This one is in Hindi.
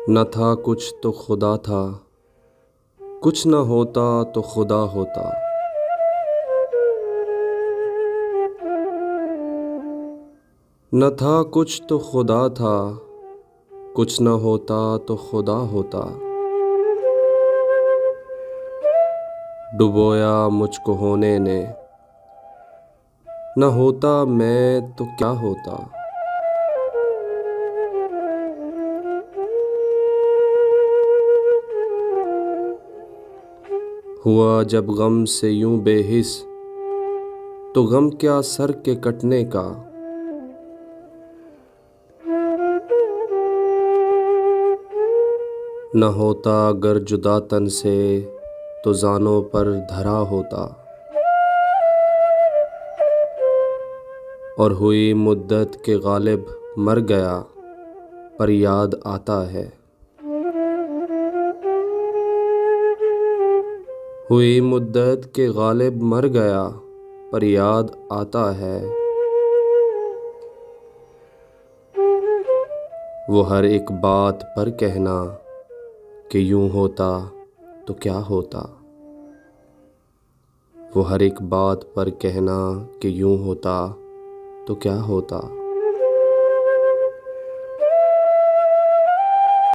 न था कुछ तो खुदा था, कुछ न होता तो खुदा होता। न था कुछ तो खुदा था, कुछ न होता तो खुदा होता। डुबोया मुझको होने ने, न होता मैं तो क्या होता। हुआ जब गम से यूं बेहिस, तो गम क्या सर के कटने का। न होता अगर जुदा तन से, तो जानों पर धरा होता। और हुई मुद्दत के गालिब मर गया, पर याद आता है। हुई मुद्दत के गालिब मर गया, पर याद आता है। वो हर एक बात पर कहना कि यूं होता तो क्या होता। वो हर एक बात पर कहना कि यूं होता तो क्या होता।